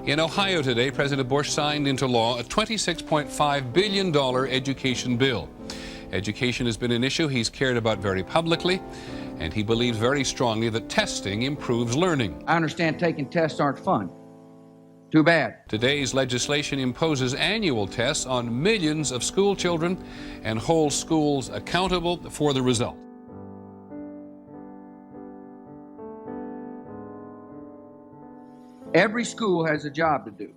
In Ohio today, President Bush signed into law a $26.5 billion education bill. Education has been an issue he's cared about very publicly, and he believes very strongly that testing improves learning. I understand taking tests aren't fun. Too bad. Today's legislation imposes annual tests on millions of school children and holds schools accountable for the result. Every school has a job to do,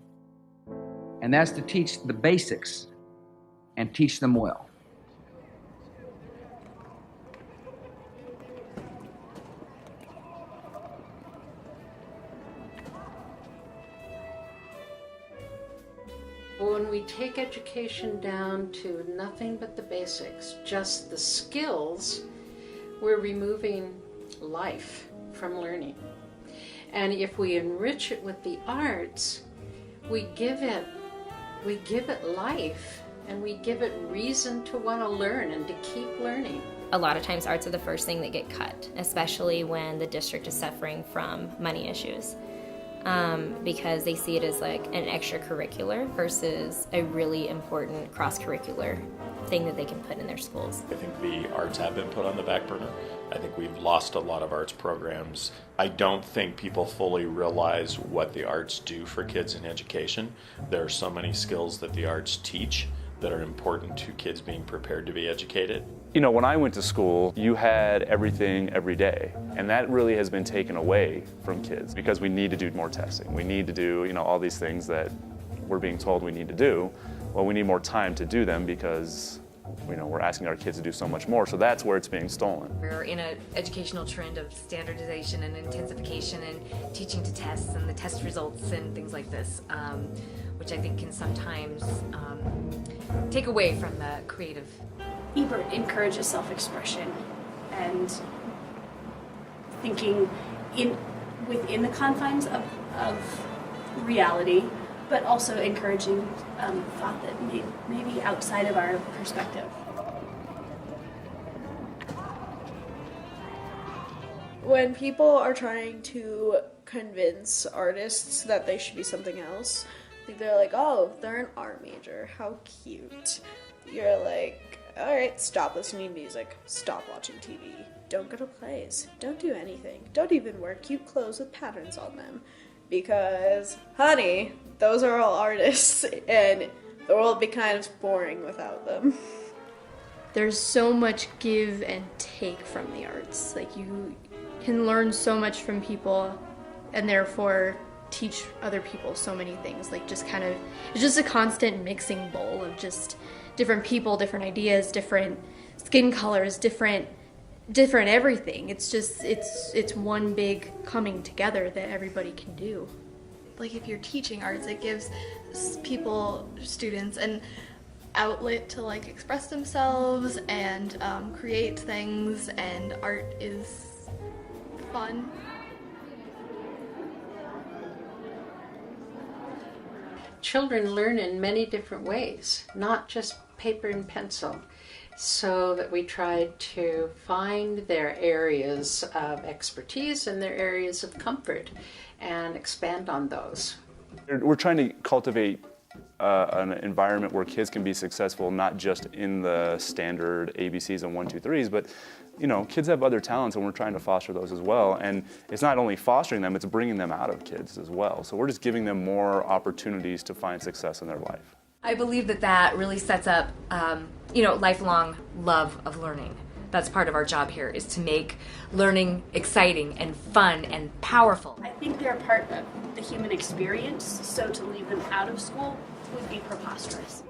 and that's to teach the basics and teach them well. When we take education down to nothing but the basics, just the skills, we're removing life from learning. And if we enrich it with the arts, we give it life, and we give it reason to want to learn and to keep learning. A lot of times arts are the first thing that get cut, especially when the district is suffering from money issues. Because they see it as like an extracurricular versus a really important cross-curricular thing that they can put in their schools. I think the arts have been put on the back burner. I think we've lost a lot of arts programs. I don't think people fully realize what the arts do for kids in education. There are so many skills that the arts teach that are important to kids being prepared to be educated. You know, when I went to school, you had everything every day, and that really has been taken away from kids because we need to do more testing. We need to do, all these things that we're being told we need to do. Well, we need more time to do them because, we're asking our kids to do so much more, so that's where it's being stolen. We're in an educational trend of standardization and intensification and teaching to tests and the test results and things like this, which I think can sometimes take away from the creative. Ebert encourages self-expression and thinking within the confines of reality, but also encouraging thought that may be outside of our perspective. When people are trying to convince artists that they should be something else, they're like, oh, they're an art major, how cute. You're like, alright, stop listening to music, stop watching TV, don't go to plays, don't do anything, don't even wear cute clothes with patterns on them. Because, honey, those are all artists, and the world would be kind of boring without them. There's so much give and take from the arts. Like, you can learn so much from people, and therefore teach other people so many things. Like, it's just a constant mixing bowl of just different people, different ideas, different skin colors, different everything. It's one big coming together that everybody can do. Like, if you're teaching arts, it gives students an outlet to express themselves and create things, and art is fun. Children learn in many different ways, not just paper and pencil. So that we tried to find their areas of expertise and their areas of comfort and expand on those. We're trying to cultivate an environment where kids can be successful, not just in the standard ABCs and 1, 2, 3s, but kids have other talents, and we're trying to foster those as well. And it's not only fostering them, it's bringing them out of kids as well. So we're just giving them more opportunities to find success in their life. I believe that really sets up, lifelong love of learning. That's part of our job here, is to make learning exciting and fun and powerful. I think they're a part of the human experience, so to leave them out of school would be preposterous.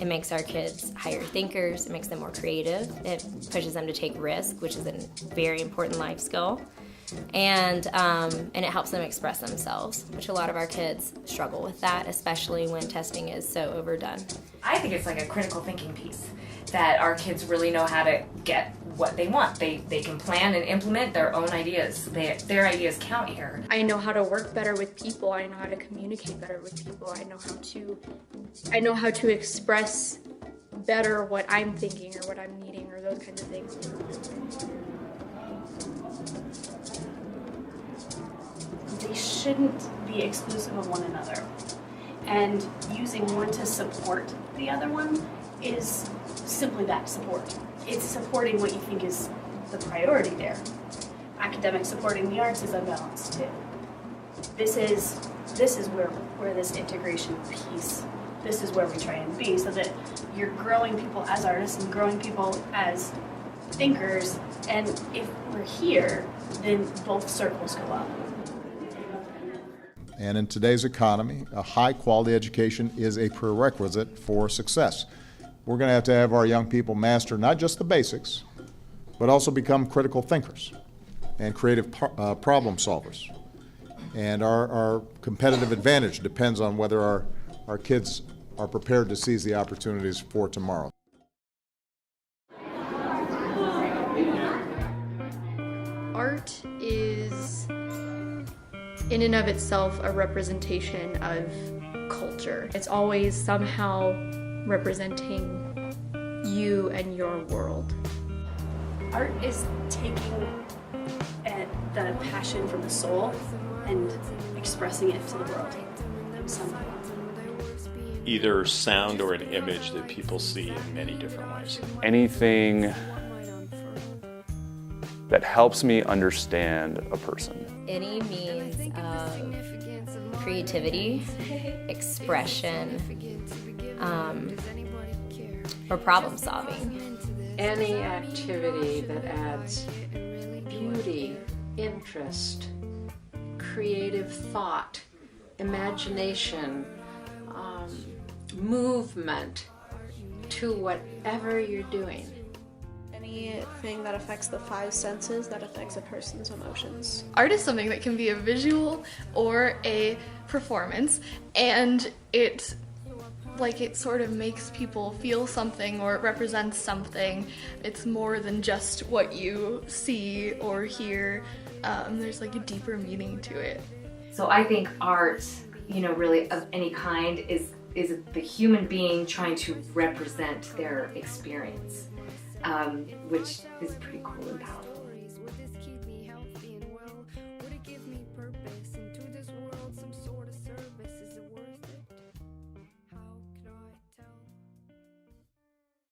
It makes our kids higher thinkers, it makes them more creative, it pushes them to take risk, which is a very important life skill, and it helps them express themselves, which a lot of our kids struggle with that, especially when testing is so overdone. I think it's like a critical thinking piece, that our kids really know how to get what they want. They can plan and implement their own ideas. Their ideas count here. I know how to work better with people. I know how to communicate better with people. I know how to express better what I'm thinking or what I'm needing or those kinds of things. They shouldn't be exclusive of one another. And using one to support the other one is simply that, support. It's supporting what you think is the priority there. Academic supporting the arts is unbalanced too. This is where this integration piece, this is where we try and be, so that you're growing people as artists and growing people as thinkers, and if we're here, then both circles go up. And in today's economy, a high-quality education is a prerequisite for success. We're going to have our young people master not just the basics, but also become critical thinkers and creative problem solvers. And our competitive advantage depends on whether our kids are prepared to seize the opportunities for tomorrow. Art is, in and of itself, a representation of culture. It's always somehow representing you and your world. Art is taking the passion from the soul and expressing it to the world somehow. Either sound or an image that people see in many different ways. Anything that helps me understand a person. Any means of creativity, expression, or problem solving. Any activity that adds beauty, interest, creative thought, imagination, movement to whatever you're doing. Anything that affects the five senses, that affects a person's emotions. Art is something that can be a visual or a performance, and it sort of makes people feel something, or it represents something. It's more than just what you see or hear. There's like a deeper meaning to it. So I think art, really of any kind is the human being trying to represent their experience, which is pretty cool and powerful.